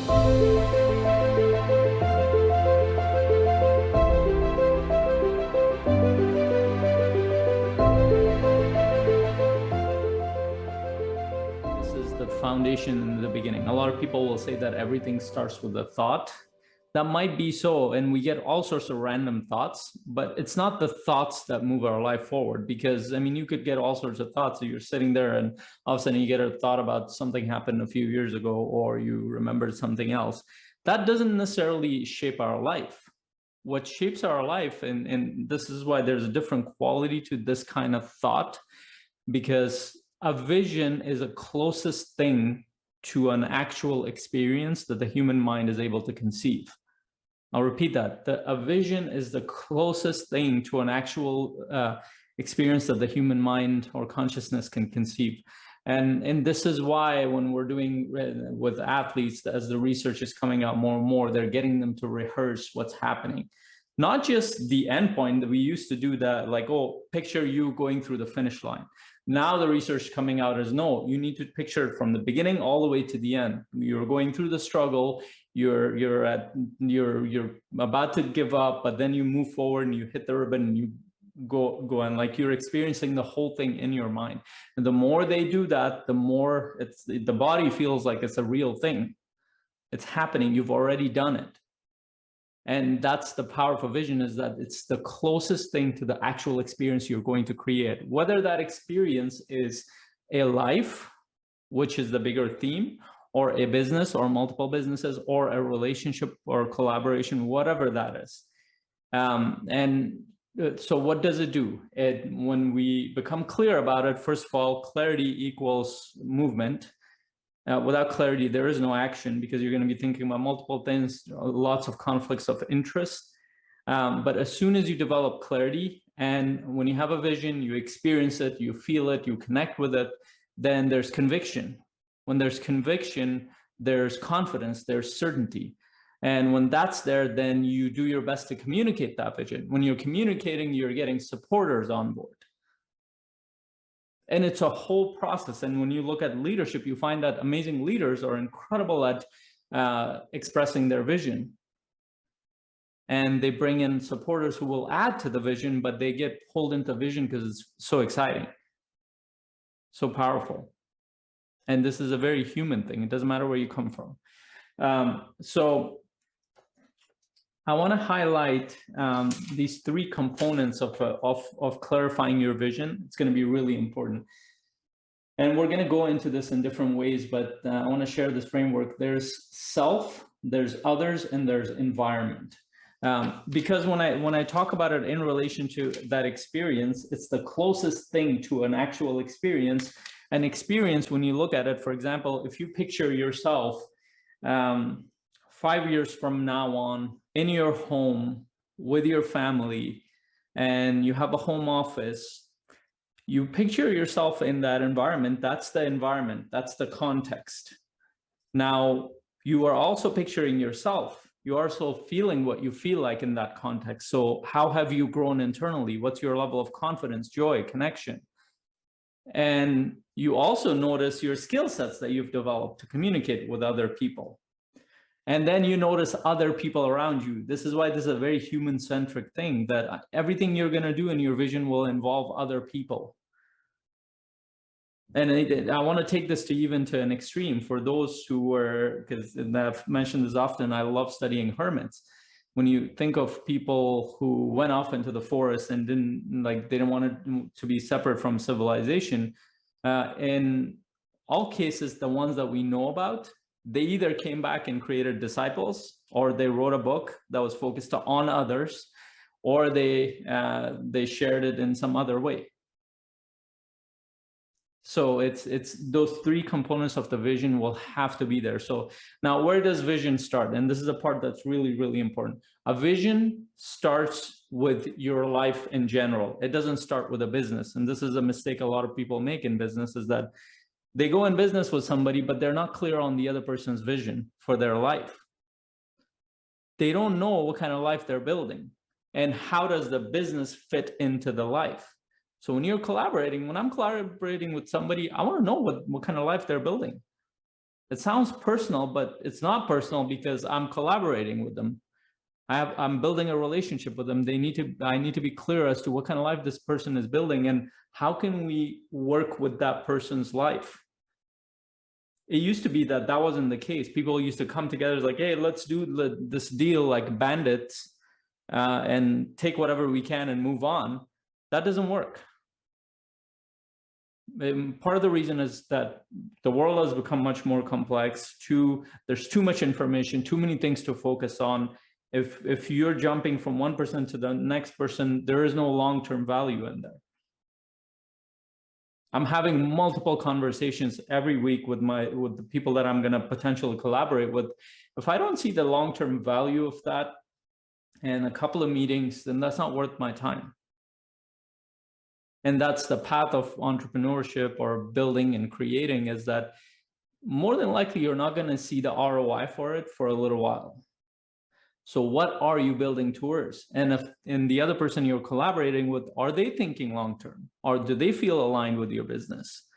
This is the foundation in the beginning. A lot of people will say that everything starts with a thought. That might be so, and we get all sorts of random thoughts, but it's not the thoughts that move our life forward. Because I mean, you could get all sorts of thoughts. So you're sitting there and all of a sudden you get a thought about something happened a few years ago, or you remembered something else. That doesn't necessarily shape our life. What shapes our life, and this is why there's a different quality to this kind of thought, because a vision is the closest thing to an actual experience that the human mind is able to conceive. I'll repeat that. A vision is the closest thing to an actual experience that the human mind or consciousness can conceive. And this is why when we're doing with athletes, as the research is coming out more and more, they're getting them to rehearse what's happening. Not just the endpoint that we used to do that, like, oh, picture you going through the finish line. Now the research coming out is, no, you need to picture it from the beginning all the way to the end. You're going through the struggle, you're about to give up, but then you move forward and you hit the ribbon and you go and like you're experiencing the whole thing in your mind. And the more they do that, the more the body feels like it's a real thing. It's happening. You've already done it. And that's the power of a vision, is that it's the closest thing to the actual experience you're going to create. Whether that experience is a life, which is the bigger theme, or a business or multiple businesses, or a relationship or collaboration, whatever that is. So what does it do? When we become clear about it, first of all, clarity equals movement. Without clarity, there is no action, because you're going to be thinking about multiple things, lots of conflicts of interest. But as soon as you develop clarity, and when you have a vision, you experience it, you feel it, you connect with it, then there's conviction. When there's conviction, there's confidence, there's certainty. And when that's there, then you do your best to communicate that vision. When you're communicating, you're getting supporters on board. And it's a whole process. And when you look at leadership, you find that amazing leaders are incredible at expressing their vision. And they bring in supporters who will add to the vision, but they get pulled into vision because it's so exciting, so powerful. And this is a very human thing. It doesn't matter where you come from. So I want to highlight these three components of clarifying your vision. It's going to be really important. And we're going to go into this in different ways, but I want to share this framework. There's self, there's others, and there's environment. Because when I talk about it in relation to that experience, it's the closest thing to an actual experience. An experience, when you look at it, for example, if you picture yourself 5 years from now on, in your home with your family, and you have a home office, you picture yourself in that environment. That's the environment, that's the context. Now, you are also picturing yourself. You're also feeling what you feel like in that context. So how have you grown internally? What's your level of confidence, joy, connection? And you also notice your skill sets that you've developed to communicate with other people. And then you notice other people around you. This is why this is a very human-centric thing, that everything you're going to do in your vision will involve other people. And I want to take this to even to an extreme for those who were, because I've mentioned this often, I love studying hermits. When you think of people who went off into the forest and they didn't want to be separate from civilization, in all cases, the ones that we know about, they either came back and created disciples, or they wrote a book that was focused on others, or they shared it in some other way. So it's those three components of the vision will have to be there. So now, where does vision start? And this is a part that's really, really important. A vision starts with your life in general. It doesn't start with a business. And this is a mistake a lot of people make in business, is that they go in business with somebody, but they're not clear on the other person's vision for their life. They don't know what kind of life they're building, and how does the business fit into the life. So when you're collaborating, when I'm collaborating with somebody, I want to know what kind of life they're building. It sounds personal, but it's not personal because I'm collaborating with them. I'm building a relationship with them. I need to be clear as to what kind of life this person is building and how can we work with that person's life. It used to be that wasn't the case. People used to come together like, hey, let's do this deal like bandits and take whatever we can and move on. That doesn't work. Part of the reason is that the world has become much more complex. There's too much information, too many things to focus on. If you're jumping from one person to the next person, there is no long-term value in there. I'm having multiple conversations every week with the people that I'm going to potentially collaborate with. If I don't see the long-term value of that in a couple of meetings, then that's not worth my time. And that's the path of entrepreneurship or building and creating, is that more than likely you're not going to see the ROI for it for a little while. So what are you building towards? And the other person you're collaborating with, are they thinking long-term, or do they feel aligned with your business?